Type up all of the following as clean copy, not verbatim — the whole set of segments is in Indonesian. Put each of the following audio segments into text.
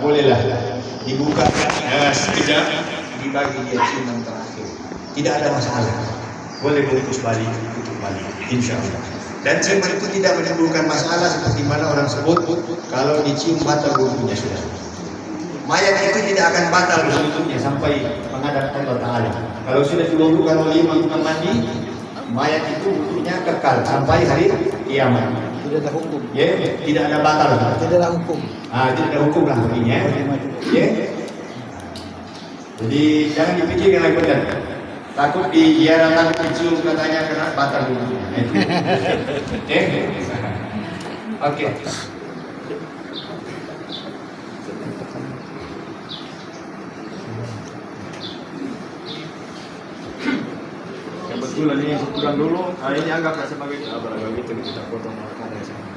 bolehlah dibuka sekejap, dibagi dia ciuman terakhir. Tidak ada masalah. Boleh bungkus balik, tutup balik, insya Allah. Dan ciuman itu tidak menimbulkan masalah seperti mana orang sebut kalau dicium batal wudunya sudah. Mayat itu tidak akan batal wudunya sampai menghadap Allah Taala. Kalau sudah diwudukan oleh imam mandi, mayat itu wudunya kekal sampai hari kiamat. Tidak ada hukum. Ya, tidak ada batal. Tidak ada hukum. Tidak ada hukum lah begini ya. Jadi jangan dipikirkan lagi benar. Takut diziarah dicium katanya kena batal wudunya. Oke. Kebetulan ini kurang dulu, ini anggaplah sebagai barang gitu kita potong makanan sama.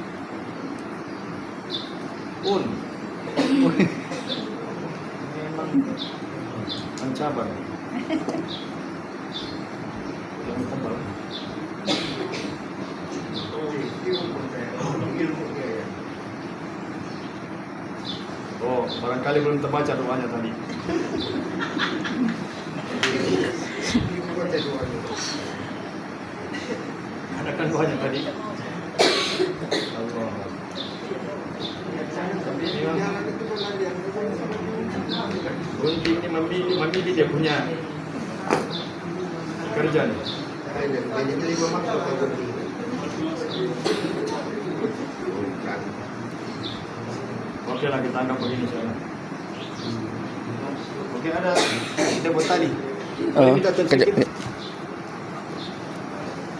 Memang ancaman. Yang tebal. Oh, barangkali belum terbaca doanya tadi. Ada kan doanya tadi. Allah. Kunci ini memilih dia punya kerjaan. Oke lah, kita anggap begini saja. Oke, ada kita buat tadi.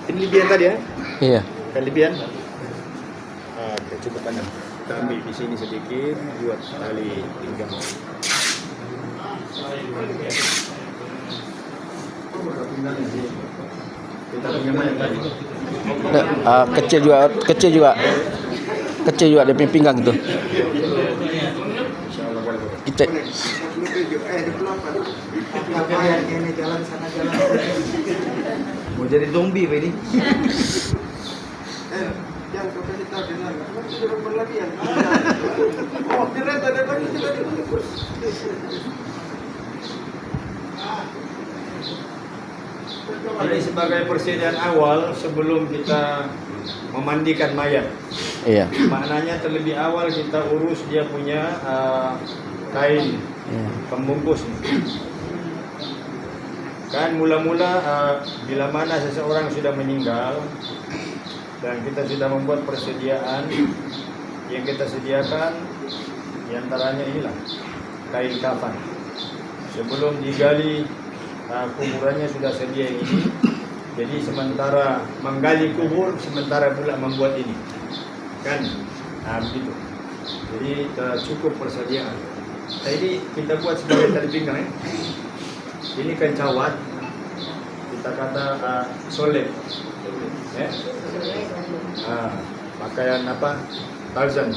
Ini lebihan tadi ya? Iya. Kan lebihan? Oke, cukup panas. Kita ambil di sini sedikit, buat tali pinggang. Kita punya banyak tadi. Kecil juga dia punya pinggang itu. Insyaallah boleh. Kita Mau jadi zombie ini. Yang kita dengar sudah berlebihan. Oh, kira ada lagi sudah. Ini sebagai persediaan awal sebelum kita memandikan mayat. iya. Maknanya terlebih awal kita urus dia punya kain Iya. pembungkus. Kan mula-mula bila mana seseorang sudah meninggal dan kita sudah membuat persediaan, yang kita sediakan diantaranya inilah kain kafan. Sebelum digali kuburannya sudah sedia ini. Jadi sementara menggali kubur, sementara pula membuat ini. Kan? Begitu. Jadi cukup persediaan. Nah, ini kita buat sebagai tali pinggang ya. Ini kan cawat. Kita kata solek. Ya. Pakaian apa? Tarzan.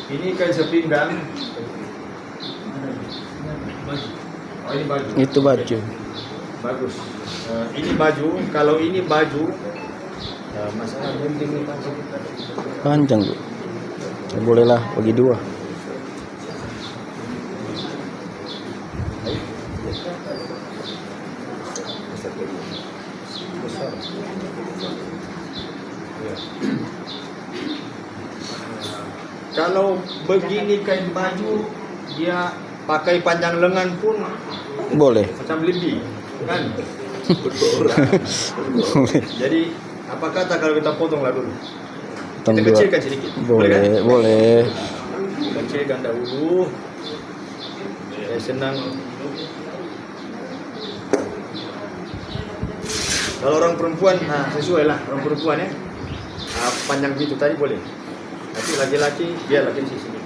Ini kan sepinggang. Oh, ini baju. Itu baju. Bagus. Ini baju. Kalau ini baju, masalah gunting ini Panjang, Bu. Ya, bolehlah bagi dua. Kalau begini kain baju, dia pakai panjang lengan pun Boleh. macam lebih, kan? Jadi apa kata kalau kita potong lah dulu? Kita kecilkan sedikit. Boleh, kan? boleh. Kecilkan dahulu. Senang. Kalau orang perempuan, sesuai lah orang perempuan ya. Panjang gitu tadi boleh. Tapi laki-laki dia lagi di sini.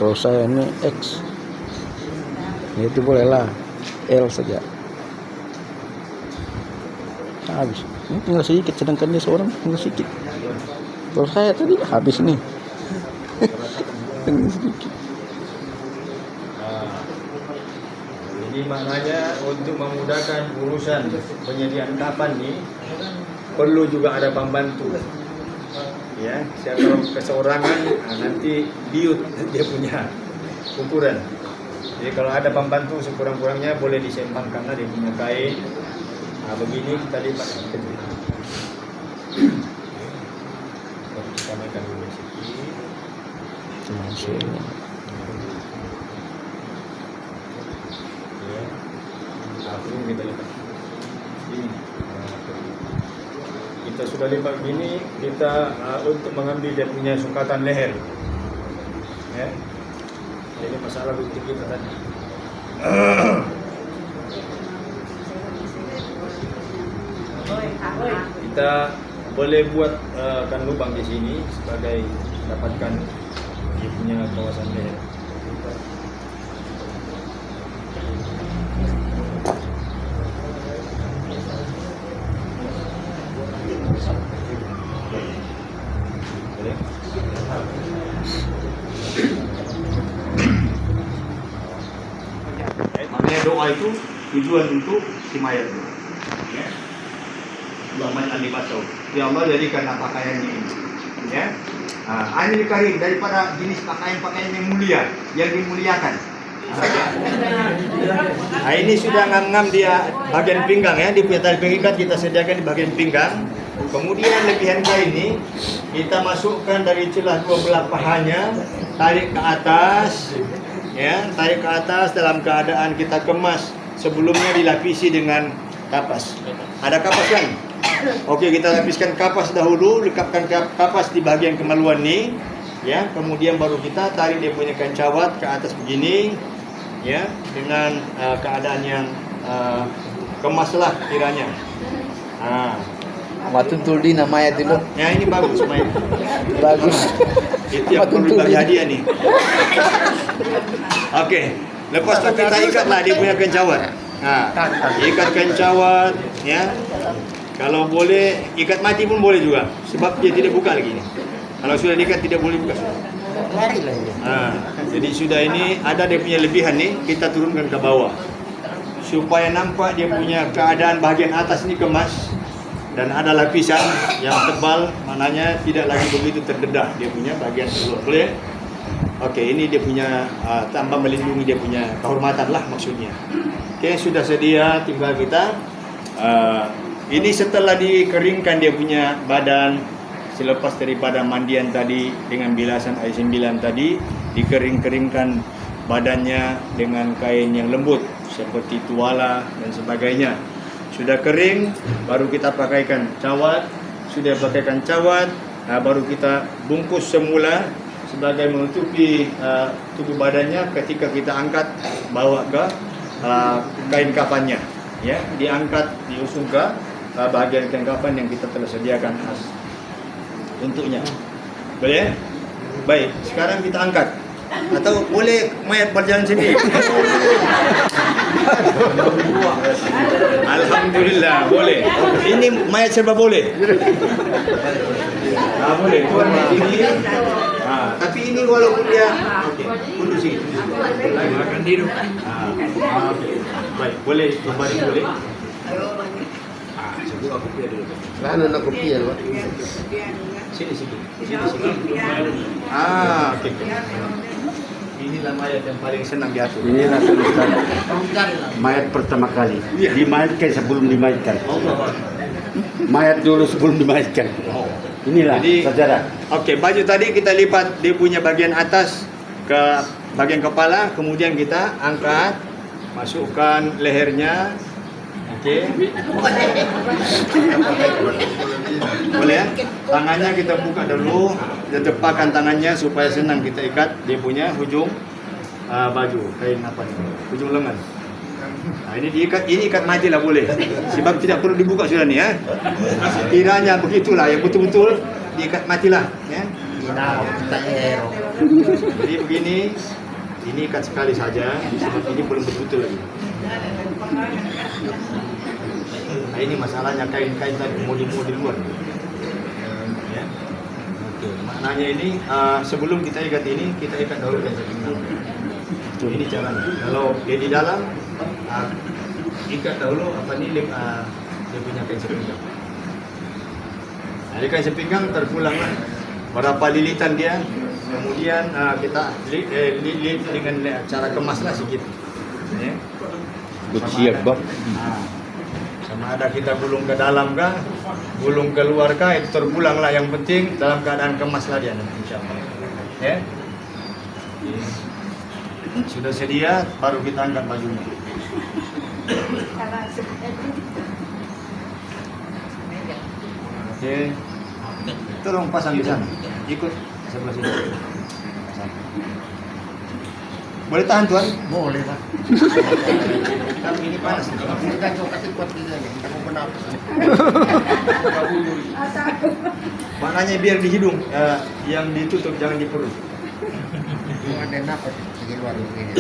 Kalau saya ini X, ini itu bolehlah L saja. Habis. Ini tinggal sedikit, sedangkan dia seorang tinggal sedikit. Kalau saya tadi habis nih. Nah, ini maknanya untuk memudahkan urusan penyediaan kafan nih perlu juga ada pembantu. Ya, kalau keseorangan nanti biut dia punya ukuran. Jadi kalau ada pembantu sekurang-kurangnya boleh disempangkan dia punya kain. Nah, begini kita lipat. Kita mainkan dulu sedikit. Masya Allah. Ya. Aku kita lipat. Ini. Kita sudah lipat begini, kita untuk mengambil dia punya sukatan leher. Ya. Ini masalah rutin kita tadi. Kita boleh buat kan lubang di sini sebagai dapatkan dia punya kawasan leher. Boleh? Makanya doa itu tujuan untuk si mayat itu. Ya. Doa al-libasau. Ya Allah jadikan pakaiannya ini. Ya. Anil karim daripada jenis pakaian-pakaian yang mulia, yang dimuliakan. Nah, ini sudah ngam-ngam dia bagian pinggang ya, di tali pengikat kita sediakan di bagian pinggang. Kemudian lebihan kain ini kita masukkan dari celah dua belah pahanya, tarik ke atas, ya, tarik ke atas dalam keadaan kita kemas. Sebelumnya dilapisi dengan kapas. Ada kapas kan? Oke, kita lapiskan kapas dahulu, lekapkan kapas di bagian kemaluan ini, ya. Kemudian baru kita tarik dia punya kancawat ke atas begini, ya, dengan keadaan yang kemaslah kiranya. Matuntul di namanya dulu. Ya ini bagus main. Bagus. Itu yang perlu bagi hadiah nih. Oke, lepas itu kita ikatlah dia punya kencawat. Nah, ikat kencawat, ya. Kalau boleh ikat mati pun boleh juga, sebab dia tidak buka lagi nih. Kalau sudah diikat tidak boleh buka. Jadi sudah ini ada dia punya lebihan nih, kita turunkan ke bawah supaya nampak dia punya keadaan bagian atas ini kemas dan ada lapisan yang tebal, maknanya tidak lagi begitu terdedah dia punya bagian luar. Boleh? Oke, ini dia punya tambah melindungi dia punya kehormatan lah maksudnya. Oke, sudah sedia, tinggal kita ini setelah dikeringkan dia punya badan selepas daripada mandian tadi dengan bilasan air 9 tadi, dikering-keringkan badannya dengan kain yang lembut seperti tuala dan sebagainya. Sudah kering, baru kita pakaikan cawat. Sudah pakaikan cawat, baru kita bungkus semula sebagai menutupi tubuh badannya. Ketika kita angkat, bawa ke kain kafannya, ya, diangkat, diusung ke bagian kain kafan yang kita telah sediakan khas untuknya. Boleh? Baik, sekarang kita angkat. Atau boleh mayat berjalan sendiri? Alhamdulillah, boleh. Ini mayat serba boleh. Boleh. Tuan ini. Tapi ini walaupun dia duduk sini. Makan duduk. Baik, boleh kembali boleh. Sebuah kopi dulu. Mana nak kopi ya, Pak? Sini. Oke. Inilah mayat yang paling senang diatur. Inilah Ustaz, mayat pertama kali dimayatkan sebelum dimayatkan. Mayat dulu sebelum dimayatkan. Inilah sejarah. Oke, baju tadi kita lipat dia punya bagian atas ke bagian kepala, kemudian kita angkat, masukkan lehernya. Oke. Boleh ya? Tangannya kita buka dulu, kita tepakkan tangannya supaya senang kita ikat dia punya hujung baju, kain apa nih? Hujung lengan. Nah, ini diikat, ini ikat mati lah boleh. Sebab tidak perlu dibuka sudah nih ya. Kiranya begitulah, yang betul-betul diikat matilah ya. Jadi begini, ini ikat sekali saja, sebab ini belum betul lagi. Nah, ini masalahnya kain-kain tadi mau di luar. Ya. Oke, maknanya ini sebelum kita ikat ini, kita ikat dahulu kain sepinggang. Ini caranya. Kalau dia di dalam, ikat dahulu dia punya kain sepinggang. Nah, kain sepinggang terpulanglah berapa lilitan dia. Kemudian kita lilit dengan cara kemaslah sedikit. Ya. Siap, Bang. Sama ada kita gulung ke dalam kah, gulung keluar kah, itu terpulanglah. Yang penting dalam keadaan kemaslah dia nanti insyaallah. Ya. Sudah sedia, baru kita angkat bajunya. Oke. Tolong pasang di sana. Ikut sebelah sini. Pasang. Boleh tahan tuan? Boleh Pak. Tapi ini panas. Kita coba kasih kuat kita nih. Kita mau bernapas. Maknanya biar di hidung, yang ditutup jangan di perut. Ada napas di luar begini.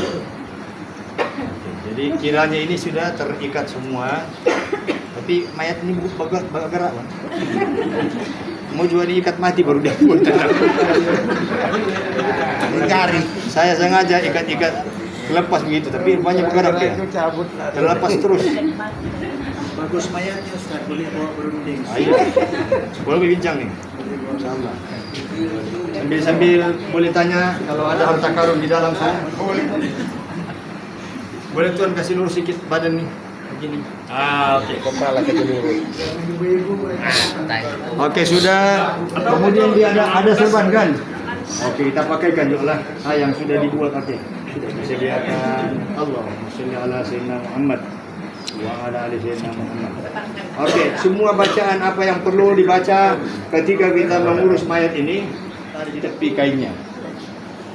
Jadi kiranya ini sudah terikat semua, tapi mayat ini bergerak, Bang. Mau juga diikat mati baru dia pun tenang. Mencari. Saya sengaja ikat-ikat lepas begitu, tapi banyak bergerak dia. Terlepas terus. Bagus mayatnya Ustaz, boleh bawa berunding. Ayo, boleh berbincang nih. Insyaallah. Sambil boleh tanya kalau ada harta karun di dalam sana. Boleh tuan kasih lurus sedikit badan nih. Begini. Oke. Kepala ke dulu. Oke, sudah. Kemudian dia ada serban kan? Oke, kita pakaikan juga lah. Yang sudah dibuat. Oke. Sudah disediakan. Allahumma sholli ala sayyidina Muhammad wa ala ali sayyidina Muhammad. Oke, semua bacaan apa yang perlu dibaca ketika kita mengurus mayat ini di tepi kainnya.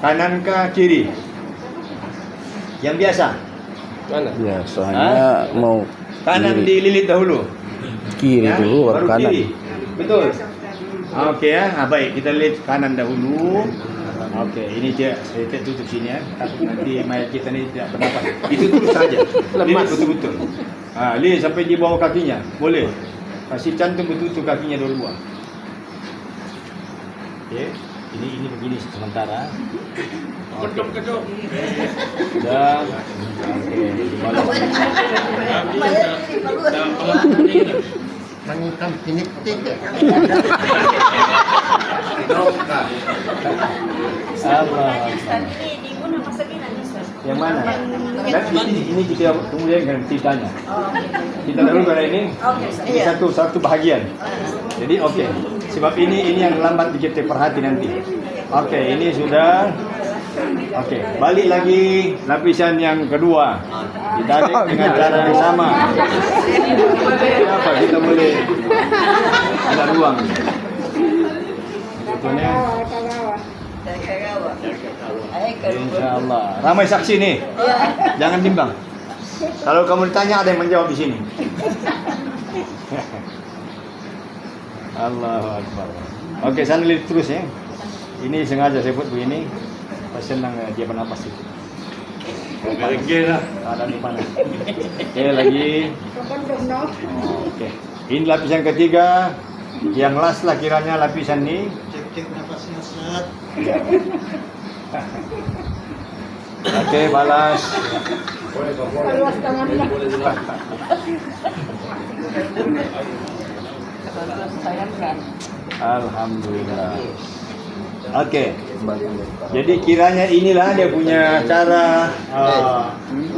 Kanan ke kiri? Yang biasa. Biasanya mau Kanan kiri, dililit dahulu. kiri Ya, dulu baru kanan. kiri. Betul. Oke ya, baik kita lihat kanan dahulu. Oke, ini dia kita tutup sini ya. Takut nanti mayat kita ini tidak bernapas. Itu terus saja. Lihat betul-betul. Lihat sampai di bawah kakinya. Boleh. Kasih cantum betul-betul kakinya dulu. Oke, ini begini sementara. Oke. Sudah. Oke, Mengikam tinik-tik. Sabar. Yang mana? Dan ini kita kemudian dengan ceritanya. Kita dulu pada ini satu bahagian. Jadi oke. Sebab ini yang lambat dikit perhati nanti. Oke, ini sudah. Oke, balik lagi lapisan yang kedua. Ditarik dengan cara yang sama. Apa kita boleh ada ruang. Sebetulnya Insyaallah. Ramai saksi nih. Jangan bimbang. Kalau kamu ditanya ada yang menjawab di sini. Allahu Akbar. Oke, sana lihat terus ya. Ini sengaja saya buat begini. Pas senang dia bernapas itu. Oke lah. Keadaan di panas. Oke, lagi. Oke. Ini lapisan ketiga. Yang last lah kiranya lapisan ini. Cek napasnya Ustaz. Oke, balas. Alhamdulillah. Oke. Jadi kiranya inilah dia punya cara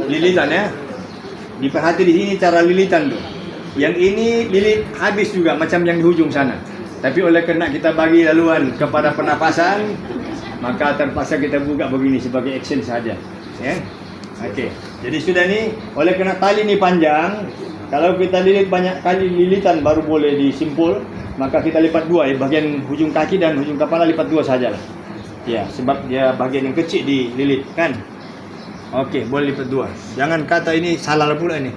lilitan ya. Diperhati di sini cara lilitan tuh. Yang ini lilit habis juga macam yang di ujung sana. Tapi oleh karena kita bagi laluan kepada pernapasan, maka terpaksa kita buka begini sebagai action saja. Ya. Oke. Jadi sudah nih, oleh karena tali ini panjang, kalau kita lilit banyak kali lilitan baru boleh disimpul, maka kita lipat dua ya, bagian ujung kaki dan ujung kepala lipat dua sajalah. Ya, sebab dia bagian yang kecil dililit kan. Oke, boleh lipat dua. Jangan kata ini salah pula ini.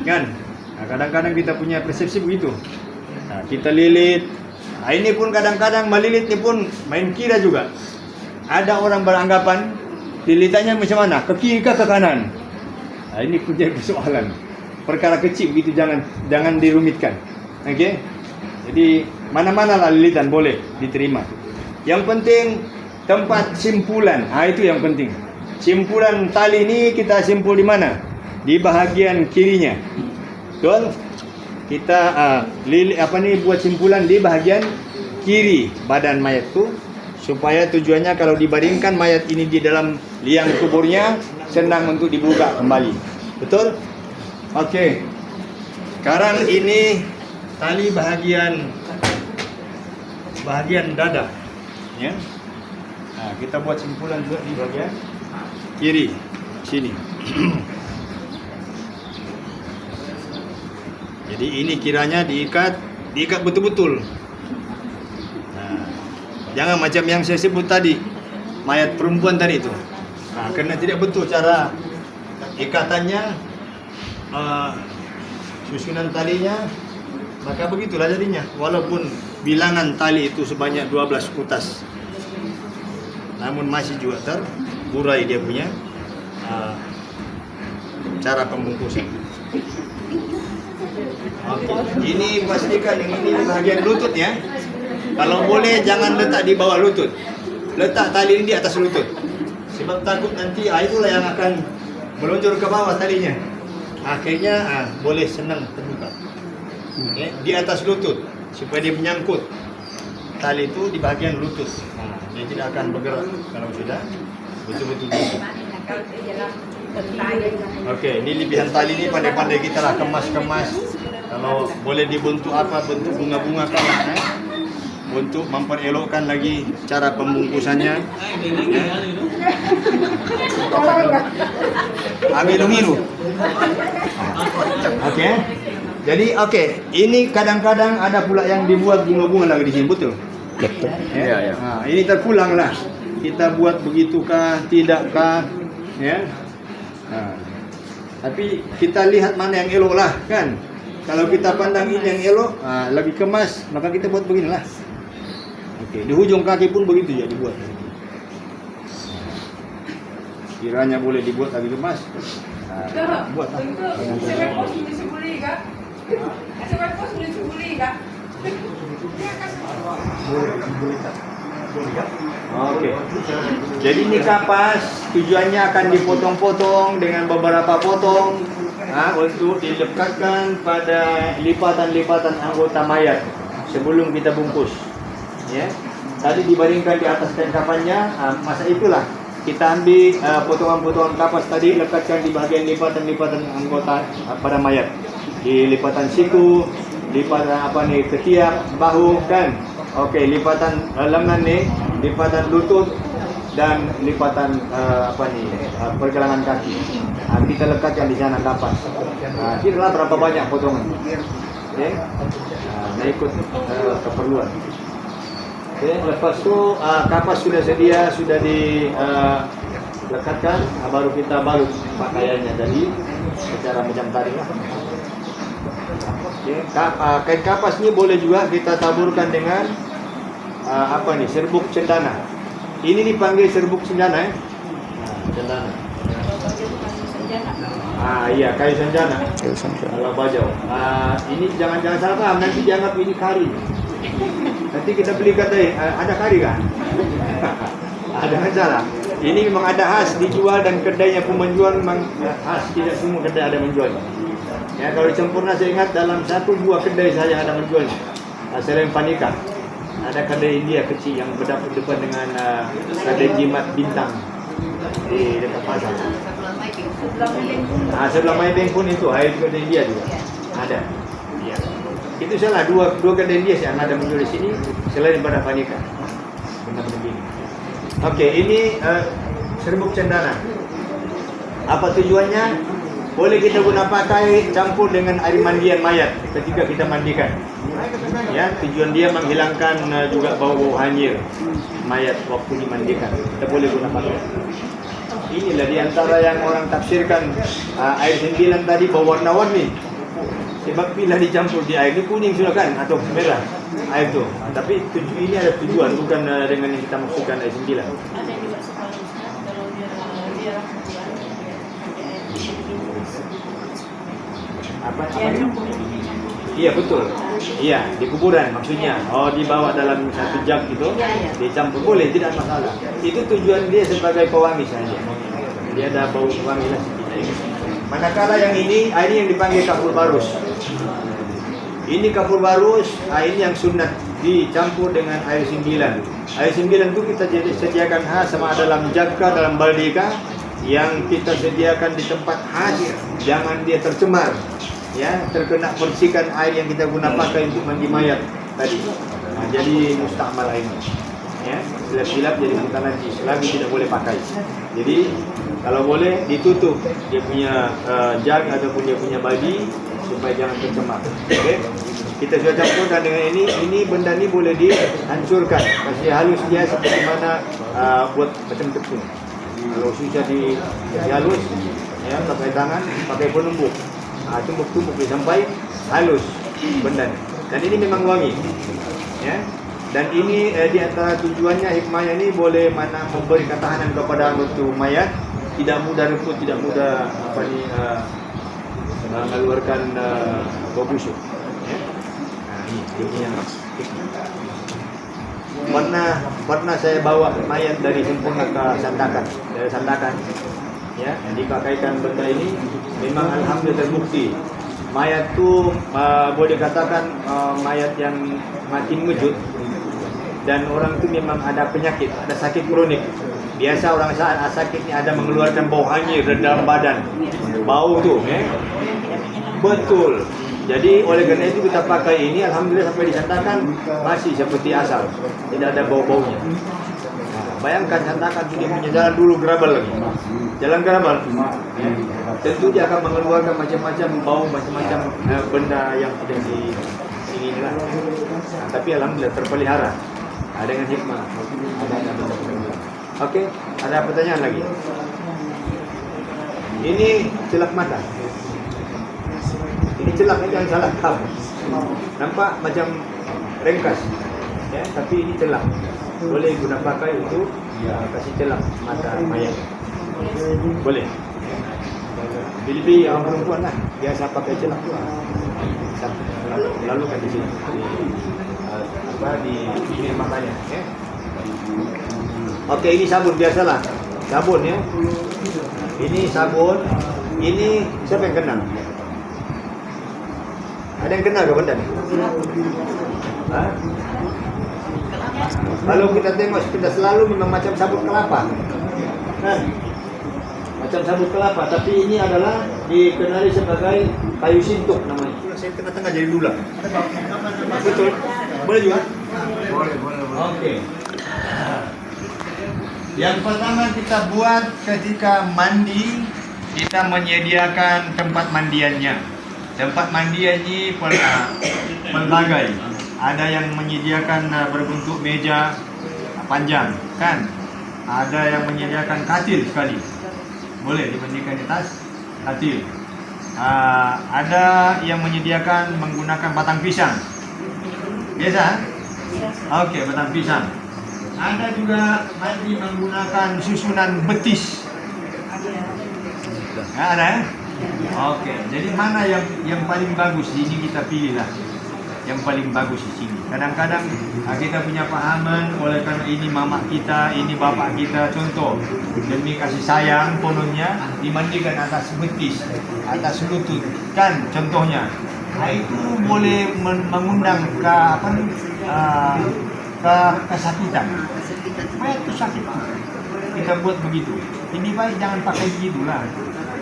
Kan? Nah, kadang-kadang kita punya persepsi begitu. Nah, kita lilit. Nah, ini pun kadang-kadang melilit ini pun main kira juga. Ada orang beranggapan lilitannya macam mana? Ke kiri ke kanan? Nah, ini punya persoalan. Perkara kecil begitu jangan dirumitkan. Oke? Jadi mana-mana lah lilitan boleh diterima. Yang penting tempat simpulan. Itu yang penting. Simpulan tali ini kita simpul di mana? Di bahagian kirinya. Betul? Kita buat simpulan di bahagian kiri badan mayat itu, supaya tujuannya kalau dibaringkan mayat ini di dalam liang kuburnya senang untuk dibuka kembali. Betul? Oke. Sekarang ini tali bahagian dada, ya. Nah, kita buat simpulan juga di bagian kiri sini. Jadi ini kiranya diikat betul-betul. Nah, jangan macam yang saya sebut tadi, mayat perempuan tadi itu. Nah, karena tidak betul cara ikatannya, susunan talinya, maka begitulah jadinya. Walaupun bilangan tali itu sebanyak 12 kutas, namun masih juga terburai dia punya cara pembungkusan. Oke. Ini pastikan yang ini di bagian lutut ya. Kalau boleh jangan letak di bawah lutut, letak tali ini di atas lutut. Sebab takut nanti itulah yang akan meluncur ke bawah talinya. Akhirnya boleh senang terbuka. Okay. Di atas lutut supaya dia menyangkut tali itu di bagian lutut. Dia tidak akan bergerak kalau sudah betul-betul lutut. Oke, ini lebihan tali ini pandai-pandai kita lah kemas-kemas. Kalau boleh dibentuk bentuk bunga-bunga kan, untuk memperelokkan lagi cara pembungkusannya. Amiru. Oke. Jadi ini kadang-kadang ada pula yang dibuat bunga-bunga lagi di sini, betul? Betul. Ya. Nah, ini terpulang lah. Kita buat begitukah, tidakkah, ya? Nah, tapi kita lihat mana yang elok lah, kan? Kalau kita pandang ini yang elok, lagi kemas, maka kita buat beginilah. Oke, di ujung kaki pun begitu ya dibuat. Kiranya boleh dibuat lagi kemas. Buat. Oke. Jadi ini kapas tujuannya akan dipotong-potong dengan beberapa potong untuk dilekatkan pada lipatan-lipatan anggota mayat sebelum kita bungkus. Ya. Tadi dibaringkan di atas kain kafannya, masa itulah kita ambil potongan-potongan kapas tadi, lekatkan di bagian lipatan-lipatan anggota pada mayat. Di lipatan siku, lipatan ketiak, bahu kan. Oke, lipatan lengan nih, lipatan lutut dan lipatan pergelangan kaki. Kita lekatkan di sana kapas. Kira berapa banyak potongan? Oke. Ikut keperluan. Oke, lepas itu kapas sudah sedia, sudah dilekatkan, baru kita balut pakaiannya tadi secara macam tadi lah. Oke, kain kapas ini boleh juga kita taburkan dengan serbuk cendana. Ini dipanggil serbuk cendana ya. Cendana. Iya, kayu senjana. Kalau bajau. Ini jangan salah paham, nanti dianggap ini kari. Nanti kita beli ada kari kan? Ada salah. Ini memang ada khas dijual dan kedainya pun menjual memang khas. Tidak semua kedai ada menjual. Ya, kalau di Sempurna saya ingat dalam 1-2 kedai saja ada menjual. Selain Panika, ada kedai India kecil yang berdepan dengan kedai jimat bintang di dekat pasar. Sebelah Maideng pun itu, itu kedai India juga ada. Ya. Itu salah dua kedai India yang ada menjual di sini selain pada Panika. Benar-benar begini. Oke, ini serbuk cendana. Apa tujuannya? Boleh kita guna pakai campur dengan air mandian mayat ketika kita mandikan. Ya, tujuan dia menghilangkan juga bau hanyir mayat waktu dimandikan. Kita boleh guna pakai. Inilah diantara yang orang tafsirkan air sembilan tadi berwarna-warni. Sebab bila dicampur di air ini kuning sudah kan atau merah air itu. Tapi ini ada tujuan, bukan dengan yang kita maksudkan air sembilan. Iya betul. Iya di kuburan maksudnya. Oh dibawa dalam satu jug gitu, dicampur boleh tidak masalah. Itu tujuan dia sebagai pewangi saja. Dia ada bau wangi lah sedikit. Manakala yang ini yang dipanggil kafur barus. Ini kafur barus, ini yang sunat dicampur dengan air 9. Air 9 itu kita sediakan khas sama dalam jug dalam baldi yang kita sediakan di tempat khas, jangan dia tercemar. Ya, terkena bersihkan air yang kita guna pakai untuk mandi mayat tadi. Nah, jadi mustakmal ini. Ya, silap-silap jadi bukan najis, lagi tidak boleh pakai. Jadi kalau boleh ditutup dia punya jug ataupun dia punya baldi supaya jangan tercemar. Oke. Kita sudah campurkan dengan ini benda ini boleh dihancurkan, kasih halus dia seperti mana buat macam tepung. Kalau susah dikasih halus, ya pakai tangan, pakai penumbuk. Tumbuk-tumbuk sampai halus benda. Dan ini memang wangi. Ya. Dan ini di antara tujuannya hikmahnya ini boleh mana memberi ketahanan kepada anggota mayat, tidak mudah reput, tidak mudah mengeluarkan bau busuk. Ya. Nah, ini yang pernah saya bawa mayat dari Sempurna ke Sandakan, dari Sandakan. Ya, dipakaikan benda ini memang alhamdulillah terbukti mayat tu boleh dikatakan mayat yang mati mengejut dan orang itu memang ada penyakit, ada sakit kronik. Biasa orang saat sakit ini ada mengeluarkan bau hanyir dari dalam badan, bau tu, betul. Jadi oleh karena itu kita pakai ini, alhamdulillah sampai disandakan masih seperti asal, tidak ada bau-baunya. Bayangkan Sandakan dia punya jalan dulu gerabal lagi. Jalan gerabal. Ya. Tentu dia akan mengeluarkan macam-macam bau, macam-macam benda yang tidak diingini lah. Nah, tapi alhamdulillah terpelihara. Dengan hikmah. Oke, ada pertanyaan lagi? Ini celak mata. Ini celak jangan salah kamu. Nampak macam ringkas. Ya, tapi ini celak. Boleh guna pakai untuk kasih celak mata mayat. Boleh. Lebih orang perempuan lah biasa pakai celak tu. Lalu kan di sini di matanya. Ya. Oke, ini sabun biasalah. Sabun ya. Ini sabun. Ini siapa yang kenal? Ada yang kenal ke benda ni? Hah? Kalau kita tengok sepeda selalu memang macam sabut kelapa. Nah, macam sabut kelapa, tapi ini adalah dikenali sebagai kayu sintuk namanya. Saya tengah-tengah jadi dulang. Betul? Boleh juga? Boleh. Oke. Yang pertama kita buat ketika mandi, kita menyediakan tempat mandiannya. Tempat mandian ini pelbagai. Ada yang menyediakan berbentuk meja panjang, kan? Ada yang menyediakan katil sekali. Boleh dimandikan di atas katil. Ada yang menyediakan menggunakan batang pisang. Biasa? Oke, batang pisang. Ada juga mandi menggunakan susunan betis. Ada ya? Oke, jadi mana yang paling bagus? Ini kita pilih lah. Yang paling bagus di sini. Kadang-kadang kita punya pahaman, oleh karena ini mama kita, ini bapak kita, contoh demi kasih sayang kononnya dimandikan atas betis, atas lutut, kan contohnya. Nah, itu boleh mengundang kesakitan. Mayat itu sakit. Kita buat begitu. Lebih baik jangan pakai begitulah.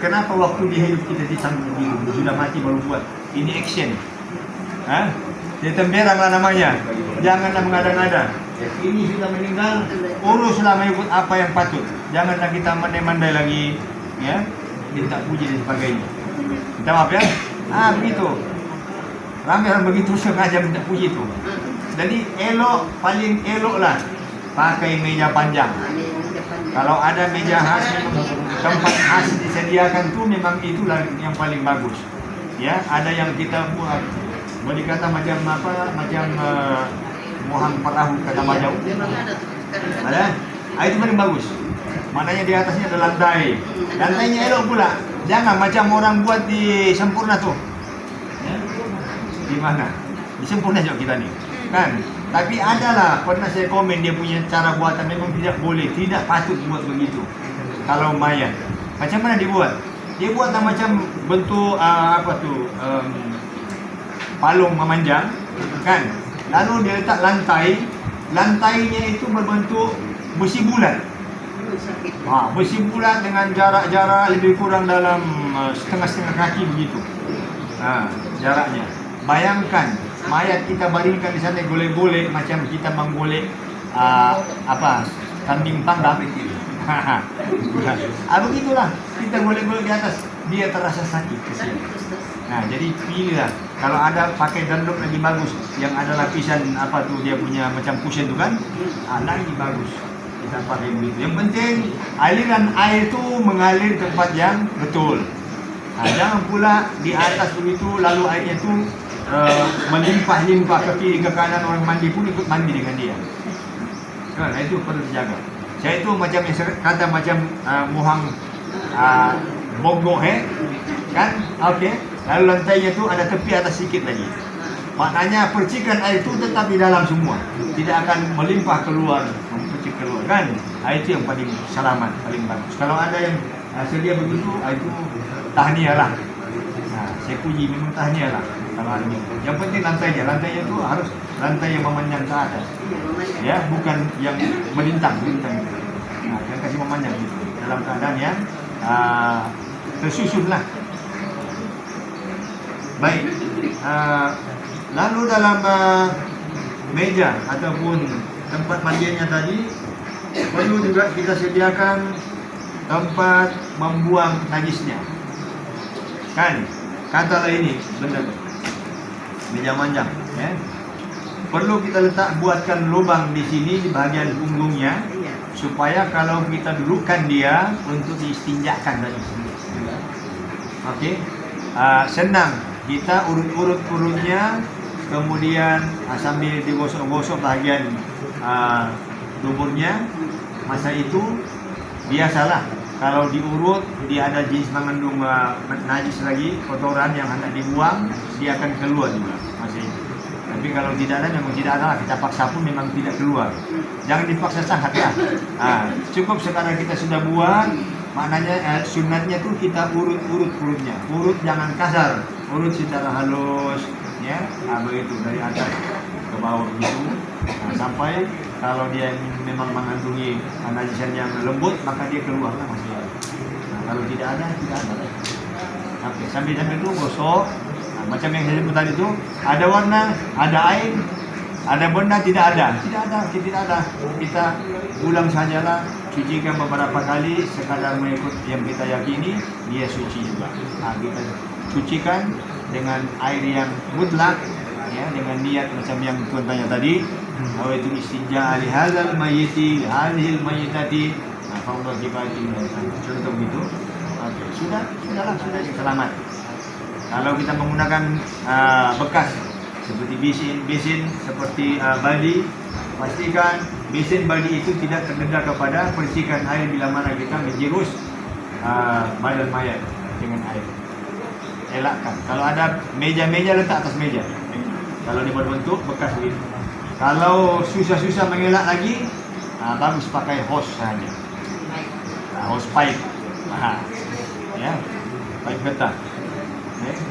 Kenapa waktu di hidup kita disambut begitu? Sudah mati baru buat. Ini action. Hah? Dia temberang lah namanya. Janganlah mengada-ngada. Ini sudah meninggal, uruslah mengikut apa yang patut. Janganlah kita mandai-mandai lagi, ya. Minta puji dan sebagainya. Minta maaf ya. Begitu. Ramai orang begitu sengaja minta puji itu. Jadi paling elok lah pakai meja panjang. Kalau ada meja khas, tempat khas disediakan tuh memang itulah yang paling bagus. Ya, ada yang kita buat. Boleh kata macam mohang perahu kata majau. Ada? Itu paling bagus. Maknanya di atasnya ada lantai. Lantainya elok pula. Jangan macam orang buat di Sempurna tuh. Ya. di mana? Sempurna juga kita nih, kan? Tapi adalah pernah saya komen dia punya cara buatan memang tidak boleh, tidak patut buat begitu. Kalau mayat, macam mana dibuat? Dia buat macam bentuk palung memanjang, kan? Lalu dia letak lantai, lantainya itu berbentuk besi bulat. Besi bulat dengan jarak-jarak lebih kurang dalam setengah-setengah kaki begitu. Jaraknya. Bayangkan mayat kita baringkan di sana golek-golek macam kita menggolek kambing panggang. Begitulah kita golek-golek di atas, dia terasa sakit kesian. Nah, jadi pilihlah kalau ada pakai danduk lagi bagus, yang ada lapisan dia punya macam cushion tu kan, lagi bagus. Kita pakai begitu. Yang penting aliran air itu mengalir ke tempat yang betul. Jangan pula di atas begitu lalu airnya itu melimpah-limpah ke kiri ke kanan, orang mandi pun ikut mandi dengan dia. Nah, itu perlu dijaga. Saya itu macam yang kata macam muhang bogoh kan? Okey. Lalu lantainya tu ada tepi atas sikit lagi. Maknanya percikan air itu tetap di dalam semua, tidak akan melimpah keluar, mempercik keluar kan? Itu yang paling selamat, paling bagus. Kalau ada yang sedia begitu, itu tahniah lah. Saya puji memang tahniah lah. Kalau ada yang penting lantainya tu harus lantai yang memanjang ke atas, ya, bukan yang melintang. Yang kasih memanjang gitu, dalam keadaan yang tersusun lah. Baik. Lalu dalam meja ataupun tempat mandinya tadi perlu juga kita sediakan tempat membuang najisnya. Kan? Katalah ini benda meja manjang, ya. Perlu kita buatkan lubang di sini di bahagian punggungnya supaya kalau kita dudukkan dia untuk diistinjakan tadi. Okey. Senang. Kita urut-urutnya, kemudian sambil digosok-gosok bahagian duburnya. Masa itu biasalah kalau diurut dia ada jenis mengandung najis lagi, kotoran yang hendak dibuang, dia akan keluar juga masa itu. Tapi kalau tidak ada, memang tidak ada, kita paksa pun memang tidak keluar. Jangan dipaksa sangat ya. Cukup sekarang kita sudah buat, maknanya sunatnya tuh kita urut-urutnya. Urut jangan kasar, urut secara halus, ya. Begitu dari atas ke bawah begitu. Sampai kalau dia memang mengandungi najisan yang lembut, maka dia keluarlah masih. Kalau tidak ada, tidak ada. Oke, sambil itu gosok. Macam yang saya sebut tadi itu, ada warna, ada air, ada benda, tidak ada. Kita ulang sajalah, cucikan beberapa kali sekadar mengikut yang kita yakini, dia suci juga. Kita cucikan dengan air yang mutlak, ya, dengan niat macam yang tuan tanya tadi, bahwa itu istinja li hadzal mayyiti, hadhil mayyitati, fa'udha kifayati. Contoh begitu. Sudah selamat. Kalau kita menggunakan bekas seperti besin seperti baldi, pastikan besin baldi itu tidak terdedah kepada percikan air bila mana kita menjirus badan mayat dengan air. Elakkan. Kalau ada meja letak atas meja. Kalau dia berbentuk bekas begitu. Kalau susah mengelak lagi, bagus pakai hose saja. Hose pipe. Ya, pipe getah.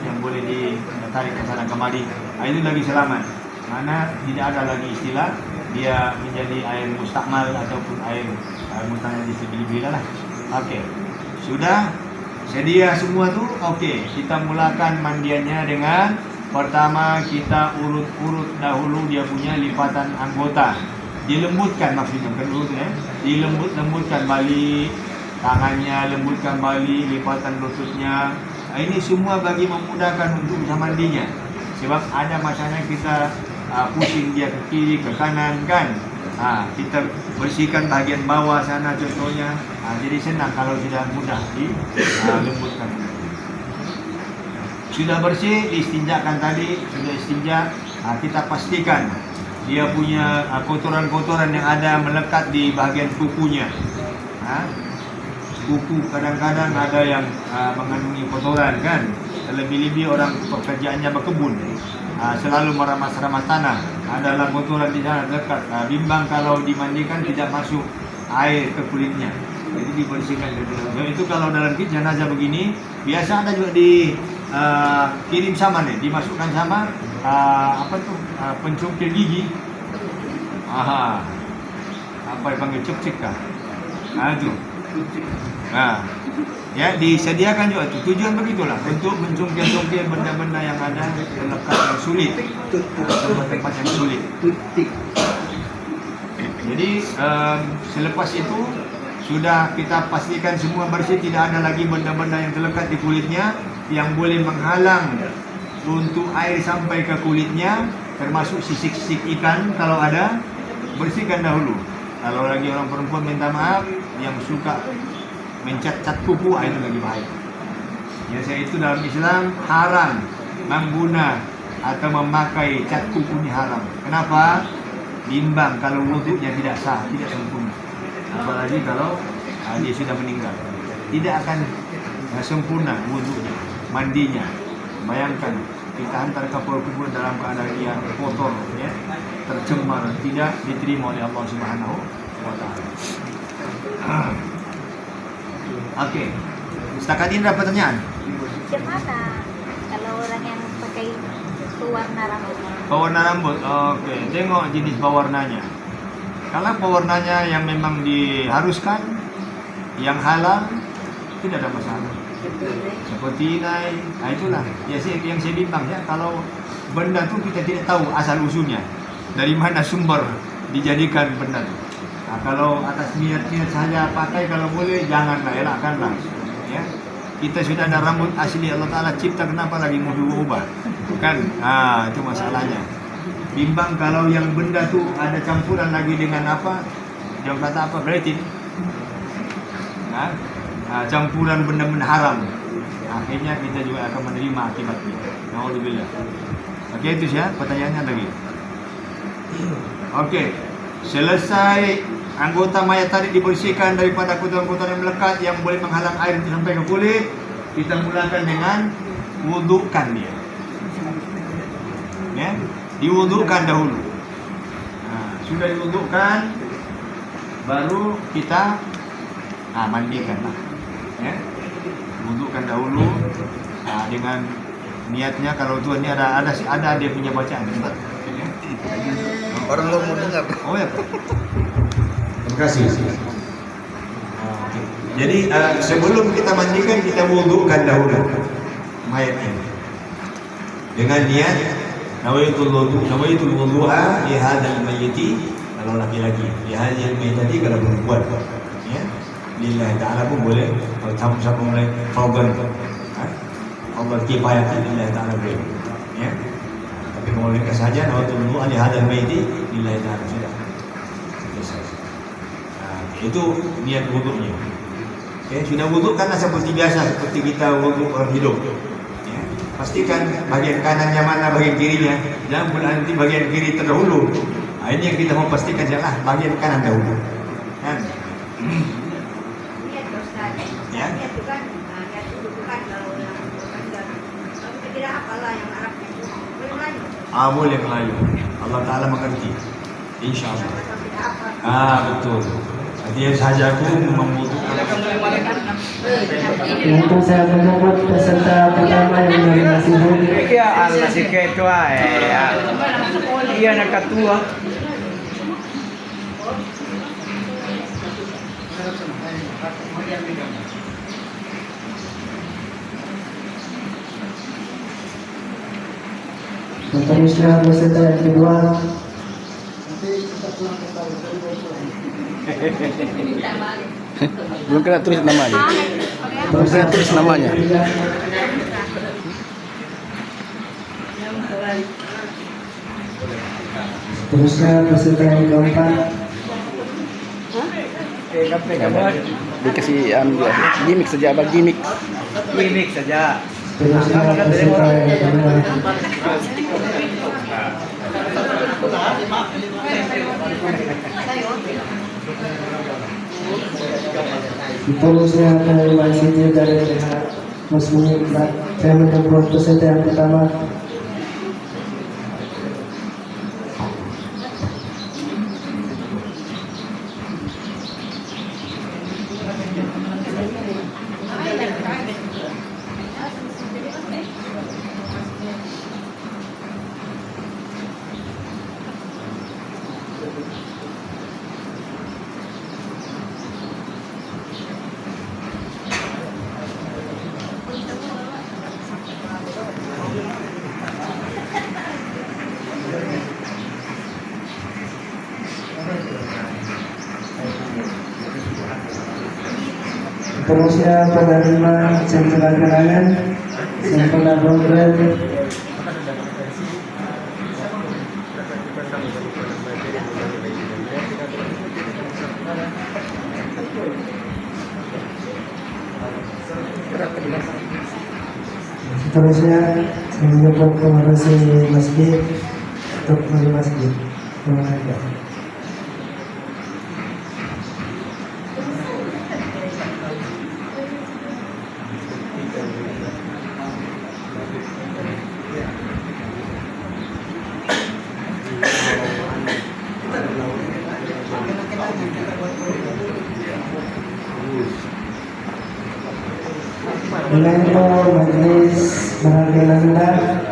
Yang boleh ditarik ke sana kemari. Itu lagi selamat. Mana tidak ada lagi istilah dia menjadi air mustakmal ataupun air mutanya disebili-bila lah. Okey. Sudah sedia semua tu. Okey, kita mulakan mandiannya dengan pertama kita urut-urut dahulu dia punya lipatan anggota. Dilembutkan maksudnya kan urut dilembut-lembutkan balik tangannya, lembutkan balik lipatan lututnya. Ini semua bagi memudahkan untuk bisa mandinya. Sebab ada masanya kita pusing dia ke kiri, ke kanan kan. Kita bersihkan bahagian bawah sana contohnya. Jadi senang kalau sudah mudah dilembutkan. Sudah bersih, diistinjakan tadi, sudah istinja, kita pastikan dia punya kotoran-kotoran yang ada melekat di bahagian kukunya. Kuku kadang-kadang ada yang mengandungi kotoran kan. Lebih-lebih orang pekerjaannya berkebun. selalu meramas-ramas tanah. Adalah kotoran di sana dekat. Bimbang kalau dimandikan tidak masuk air ke kulitnya. Jadi dibersihkan dari dalam. Itu kalau dalam kit jenazah begini, biasa ada juga di kirim sama nih, dimasukkan sama pencungkil gigi. Apa dipanggil cupcik kah? Itu. Ya disediakan juga itu. Tujuan begitulah untuk mencungkil-cungkil benda-benda yang ada terlekat yang sulit, tempat-tempat yang sulit. Jadi selepas itu sudah kita pastikan semua bersih, tidak ada lagi benda-benda yang terlekat di kulitnya yang boleh menghalang untuk air sampai ke kulitnya, termasuk sisik-sisik ikan kalau ada, bersihkan dahulu. Kalau lagi orang perempuan minta maaf yang suka mencat-cat kuku, itu lagi bahaya. Biasanya itu dalam Islam haram mengguna atau memakai cat kuku ini haram. Kenapa? Bimbang kalau wudhunya tidak sah, tidak sempurna. Apalagi kalau dia sudah meninggal, tidak akan sempurna wudhunya, mandinya. Bayangkan kita hantar ke kubur dalam keadaan yang kotor, ya, tercemar, tidak diterima oleh Allah Subhanahu wa Ta'ala. Oke, setakat ini ada pertanyaan. Gimana kalau orang yang pakai pewarna rambut? Pewarna rambut, oke. Tengok jenis pewarnanya. Kalau pewarnanya yang memang diharuskan, yang halal, tidak ada masalah. Seperti ini, itulah ya yang saya bimbang ya. Kalau benda itu kita tidak tahu asal usulnya, dari mana sumber dijadikan benda itu. Kalau atas niat-niat saja pakai, kalau boleh janganlah, elakkanlah. Ya, kita sudah ada rambut asli Allah Taala cipta, kenapa lagi mau diubah? Kan? Itu masalahnya. Bimbang kalau yang benda tu ada campuran lagi dengan apa? Jangan kata apa? Berarti campuran benda-benda haram. Akhirnya kita juga akan menerima akibatnya. Alhamdulillah. Oke, itu ya pertanyaannya lagi. Oke, selesai anggota mayat tadi dibersihkan daripada kotoran-kotoran yang melekat yang boleh menghalang air sampai ke kulit. Kita mulakan dengan wudhukan dia. Ya, diwudhukan dahulu. Sudah diwudhukan, baru kita mandikan lah. Ya, wudhukan dahulu dengan niatnya. Kalau Tuhan ini ada dia punya bacaan. Ya. Orang lo mau dengar. Oh ya. Terima kasih. Jadi sebelum kita mandikan, kita wudhukan dahulu mayatnya dengan niat nawaitul wudu'a li hadzal mayyiti, kalau laki-laki, li hadzal mayyiti kalau perempuan, ya. Lillahi ta'ala pun boleh, kalau sama-sama mulai fardhan. Allah kifayah lillahi ta'ala boleh. Ya. Tapi kalau mereka saja nawaitul wudu'a li hadzal mayyiti lillahi ta'ala sudah. Itu niat wudhunya. Ya, sudah wudhu karena seperti biasa, seperti kita wudhu orang hidup. Ya, pastikan bagian kanannya mana, bagian kirinya. Jangan pula nanti bagian kiri terdahulu. Ini yang kita mau pastikan adalah bagian kanan dahulu. Kan? Ya. Boleh Melayu. Allah Ta'ala mengerti. Insya Allah. Betul. Dia saja aku membutuhkan. Untuk saya menyambut peserta pertama yang dari Nasihun. Iya, nasi ketua Iya nak ketua. Seterusnya peserta yang kedua. Belum kena tulis namanya. Belum kena tulis namanya. Terusnya peserta yang keempat. Dikasih gimmick saja, abang gimmick. Gimmick saja. Terusnya peserta yang kedua. Terusnya penerima sini dari pihak muslim. Saya menjemput peserta yang pertama. Seterusnya penerima sampel keterangan, sampel laboratorium. Seterusnya saya menyebut koordinasi masjid untuk dari masjid. Terima kasih. Dengan itu majelis berhenti